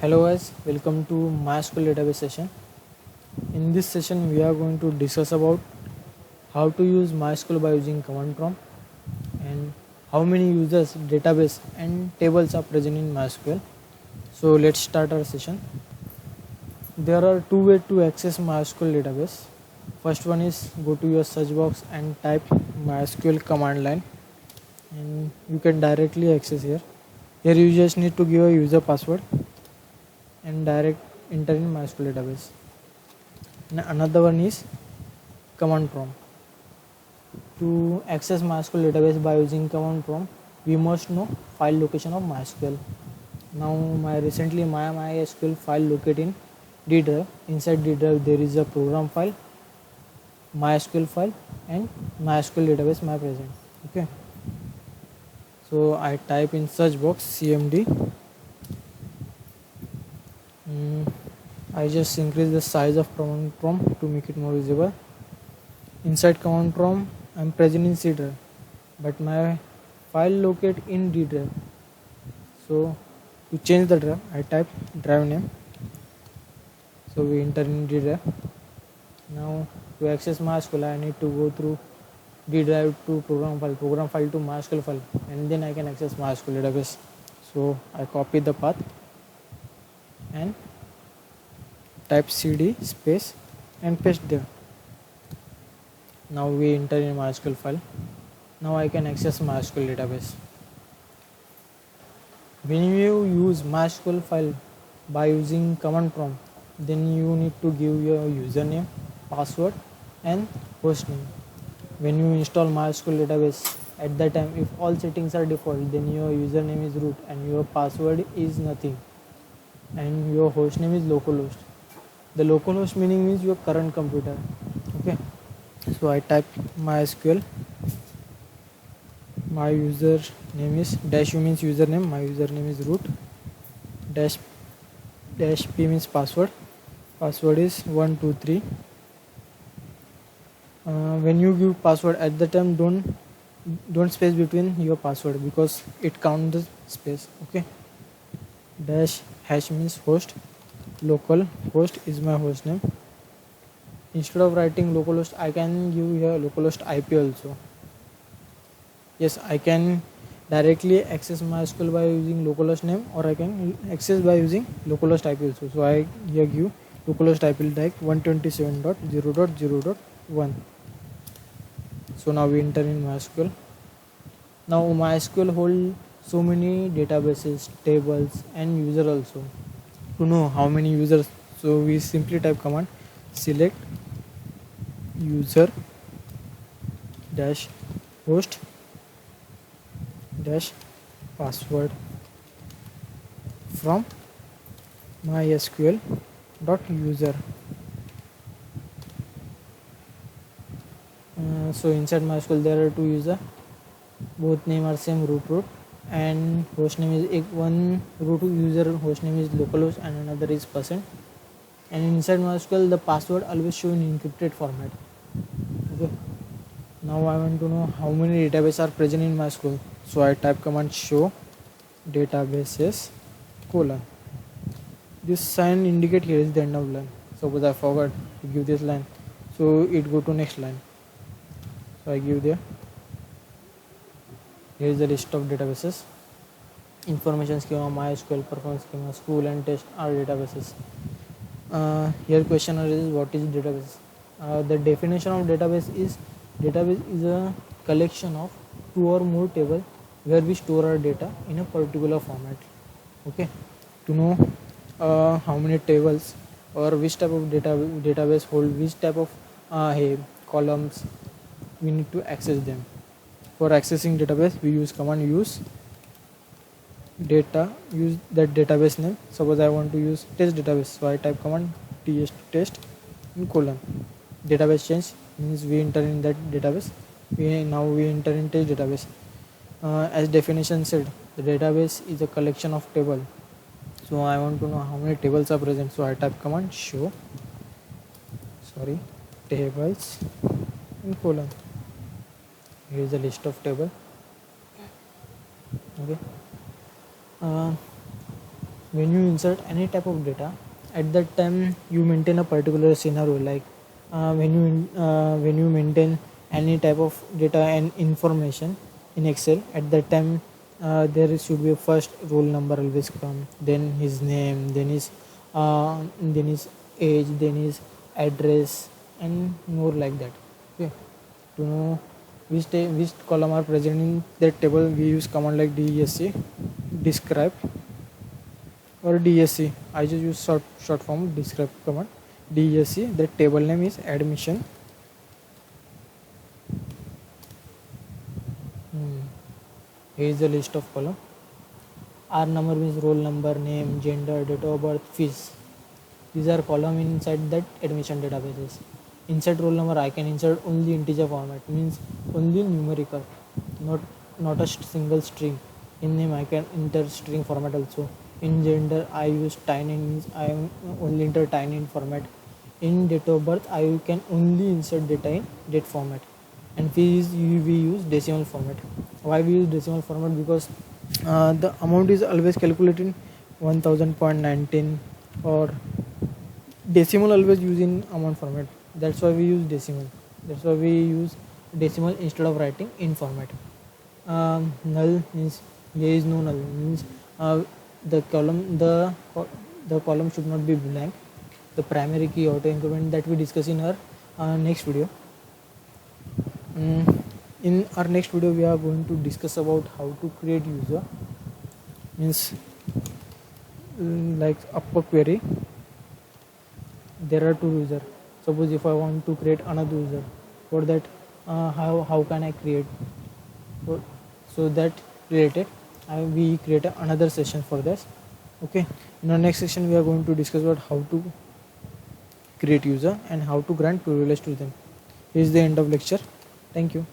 Hello guys, welcome to MySQL database session. In this session, we are going to discuss about how to use MySQL by using command prompt and how many users, database and tables are present in MySQL. So let's start our session. There are two ways to access MySQL database. First one is go to your search box and type MySQL command line and you can directly access here. Here you just need to give a user password and direct enter in MySQL database. And another one is command prompt. To access MySQL database by using command prompt, we must know file location of MySQL. Now recently my MySQL file located in D drive. Inside D drive there is a program file, MySQL file and MySQL database my present. Okay. So I type in search box cmd. I just increase the size of command prompt to make it more visible. Inside command prompt, I am present in C drive, but my file located in D drive. So to change the drive, I type drive name. So we enter in D drive. Now to access MySQL, I need to go through D drive to program file to MySQL file, and then I can access MySQL database. So I copy the path and type cd space and paste there. Now we enter in MySQL file. Now I can access MySQL database. When you use MySQL file by using command prompt, then you need to give your username, password and hostname. When you install MySQL database, at that time if all settings are default, then your username is root and your password is nothing and your hostname is localhost. The localhost meaning means your current computer. Okay. So I type MySQL. My user name is dash u means username. My username is root. Dash p means password. Password is 123. When you give password at the time, don't space between your password because it counts the space. Okay. Dash hash means host. Local host is my host name. Instead of writing localhost, I can give here localhost IP also. Yes, I can directly access MySQL by using localhost name, or I can access by using localhost IP also. So I here give localhost IP like 127.0.0.1. So now we enter in MySQL. Now MySQL hold so many databases, tables and user also. To know how many users, so we simply type command select user dash host dash password from mysql dot user. So inside MySQL there are two users, both name are same root and host name is one root user host name is localhost and another is %. And inside MySQL the password always show in encrypted format. Okay. Now I want to know how many databases are present in MySQL. So I type command show databases colon. This sign indicate here is the end of line. Suppose I forgot to give this line, so it go to next line. So I give there. Here is the list of databases. Information schema, MySQL, performance schema, school and test are databases. Here question is what is database? The definition of database is a collection of two or more tables where we store our data in a particular format. Okay. To know how many tables or which type of database hold which type of columns, we need to access them. For accessing database, we use command use data, use that database name. Suppose I want to use test database, so I type command test in colon. Database change means we enter in that database. Now we enter in test database. As definition said, the database is a collection of table. So I want to know how many tables are present. So I type command show tables in colon. Here is a list of table. Okay. when you insert any type of data, at that time you maintain a particular scenario, like when you maintain any type of data and information in Excel, at that time there should be a first roll number always come, then his name, then his age, then his address, and more like that. Okay, to know which column are present in that table, we use command like DESC, describe, or DSC. I just use short form describe command. DSC. The table name is admission. Here is the list of column. R number means roll number, name, gender, date of birth, fees. These are column inside that admission databases. Inside roll number, I can insert only integer format, means only numerical, not a single string. In name, I can enter string format also. In gender, I use tiny, means I only enter tiny in format. In date of birth, I can only insert data in date format. And fees, we use decimal format. Why we use decimal format? Because the amount is always calculated in 1000.19, or decimal always use in amount format. That's why we use decimal. That's why we use decimal instead of writing in format. Null means there is no null, means the column should not be blank. The primary key auto increment that we discuss in our next video. In our next video, we are going to discuss about how to create user, means like upper query. There are two users. Suppose if I want to create another user, for that how can I create? So that related, we create another session for this. Okay, in our next session we are going to discuss about how to create user and how to grant privilege to them. Here is the end of lecture. Thank you.